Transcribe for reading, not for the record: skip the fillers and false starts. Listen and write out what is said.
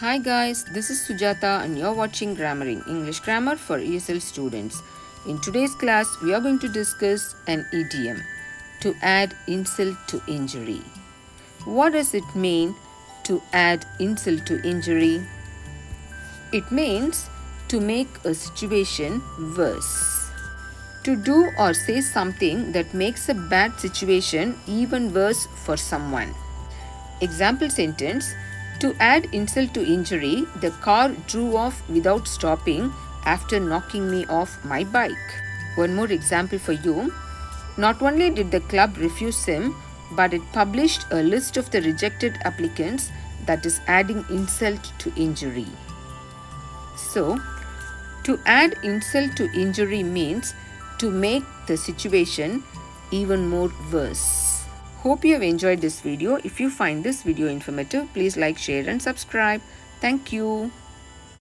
Hi guys, this is Sujata and you're watching Grammaring, English Grammar for ESL students. In today's class, we are going to discuss an idiom, to add insult to injury. What does it mean to add insult to injury? It means to make a situation worse. To do or say something that makes a bad situation even worse for someone. Example sentence: to add insult to injury, the car drove off without stopping after knocking me off my bike. One more example for you. Not only did the club refuse him, but it published a list of the rejected applicants, that is adding insult to injury. So, to add insult to injury means to make the situation even more worse. Hope you have enjoyed this video. If you find this video informative, please like, share and subscribe. Thank you.